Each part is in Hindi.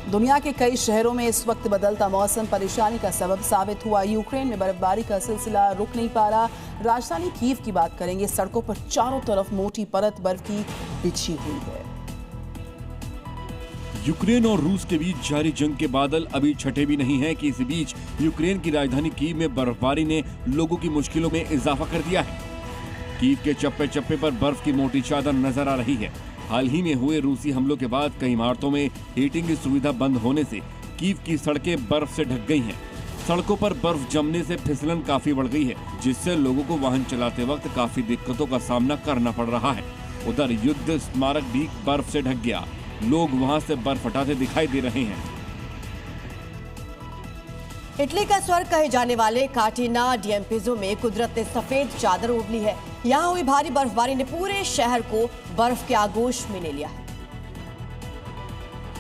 दुनिया के कई शहरों में इस वक्त बदलता मौसम परेशानी का सबब साबित हुआ। यूक्रेन में बर्फबारी का सिलसिला रुक नहीं पा रहा। राजधानी कीव की बात करेंगे। सड़कों पर चारों तरफ मोटी परत बर्फ की बिछी हुई है। यूक्रेन और रूस के बीच जारी जंग के बादल अभी छटे भी नहीं हैं कि इस बीच यूक्रेन की राजधानी कीव में बर्फबारी ने लोगों की मुश्किलों में इजाफा कर दिया है। कीव के चप्पे चप्पे पर बर्फ की मोटी चादर नजर आ रही है। हाल ही में हुए रूसी हमलों के बाद कई इमारतों में हीटिंग की सुविधा बंद होने से कीव की सड़कें बर्फ से ढक गई हैं। सड़कों पर बर्फ जमने से फिसलन काफी बढ़ गई है, जिससे लोगों को वाहन चलाते वक्त काफी दिक्कतों का सामना करना पड़ रहा है। उधर युद्ध स्मारक भी बर्फ से ढक गया। लोग वहां से बर्फ हटाते दिखाई दे रहे हैं। इटली का स्वर्ग कहे जाने वाले कार्टिना डिएम्पेजो में कुदरत ने सफेद चादर ओढ़ ली है। यहाँ हुई भारी बर्फबारी ने पूरे शहर को बर्फ के आगोश में ले लिया है।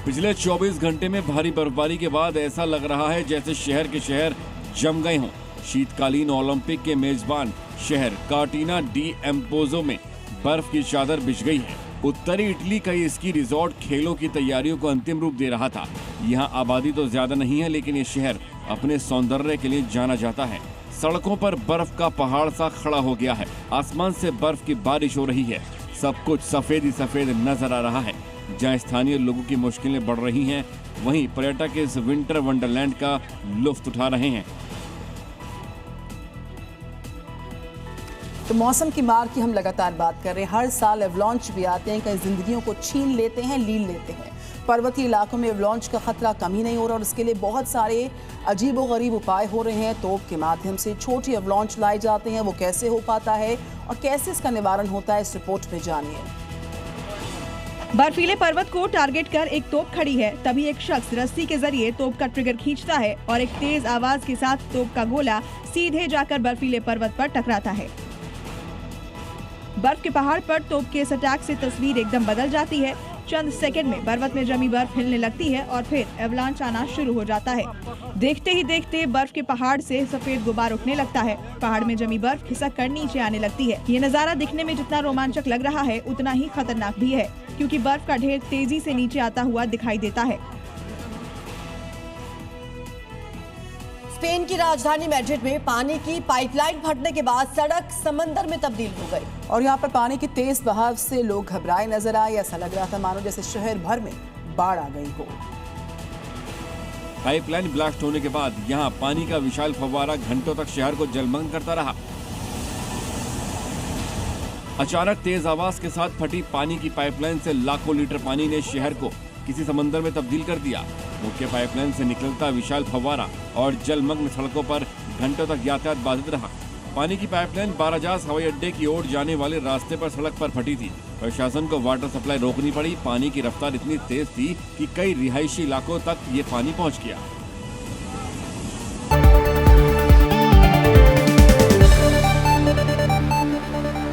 पिछले 24 घंटे में भारी बर्फबारी के बाद ऐसा लग रहा है जैसे शहर के शहर जम गए हों। शीतकालीन ओलंपिक के मेजबान शहर कार्टिना डिएम्पेजो में बर्फ की चादर बिछ गई है। उत्तरी इटली का ये स्की रिजॉर्ट खेलों की तैयारियों को अंतिम रूप दे रहा था। यहाँ आबादी तो ज्यादा नहीं है, लेकिन ये शहर अपने सौंदर्य के लिए जाना जाता है। सड़कों पर बर्फ का पहाड़ सा खड़ा हो गया है। आसमान से बर्फ की बारिश हो रही है। सब कुछ सफेद ही सफेद नजर आ रहा है। जहाँ स्थानीय लोगों की मुश्किलें बढ़ रही हैं, वहीं पर्यटक इस विंटर वंडरलैंड का लुत्फ उठा रहे हैं। तो मौसम की मार की हम लगातार बात कर रहे हैं। हर साल एवलांच भी आते हैं, कई जिंदगियों को छीन लेते हैं, लील लेते हैं। पर्वतीय इलाकों में एवलांच का खतरा कम ही नहीं हो रहा और इसके लिए बहुत सारे अजीबोगरीब उपाय हो रहे हैं। तोप के माध्यम से छोटी एवलांच लाए जाते हैं। वो कैसे हो पाता है और कैसे इसका निवारण होता है, इस रिपोर्ट में जानिए। बर्फीले पर्वत को टारगेट कर एक तोप खड़ी है। तभी एक शख्स रस्सी के जरिए तोप का ट्रिगर खींचता है और एक तेज आवाज के साथ तोप का गोला सीधे जाकर बर्फीले पर्वत पर टकराता है। बर्फ के पहाड़ पर तोप के इस अटैक से तस्वीर एकदम बदल जाती है। चंद सेकंड में पर्वत में जमी बर्फ हिलने लगती है और फिर एवलांच आना शुरू हो जाता है। देखते ही देखते बर्फ के पहाड़ से सफेद गुबार उठने लगता है। पहाड़ में जमी बर्फ खिसक कर नीचे आने लगती है। ये नजारा दिखने में जितना रोमांचक लग रहा है, उतना ही खतरनाक भी है, क्योंकि बर्फ का ढेर तेजी से नीचे आता हुआ दिखाई देता है। स्पेन की राजधानी मैड्रिड में पानी की पाइपलाइन फटने के बाद सड़क समंदर में तब्दील हो गई और यहाँ पर पानी की तेज बहाव से लोग घबराए नजर आए। ऐसा लग रहा था मानो जैसे शहर भर में बाढ़ आ गई हो। पाइपलाइन ब्लास्ट होने के बाद यहाँ पानी का विशाल फव्वारा घंटों तक शहर को जलमग्न करता रहा। अचानक तेज आवाज के साथ फटी पानी की पाइपलाइन से लाखों लीटर पानी ने शहर को किसी समंदर में तब्दील कर दिया। मुख्य पाइपलाइन से निकलता विशाल फव्वारा और जलमग्न सड़कों पर घंटों तक यातायात बाधित रहा। पानी की पाइपलाइन बाराजास हवाई अड्डे की ओर जाने वाले रास्ते पर सड़क पर फटी थी। प्रशासन को वाटर सप्लाई रोकनी पड़ी। पानी की रफ्तार इतनी तेज थी कि कई रिहायशी इलाकों तक ये पानी पहुंच गया।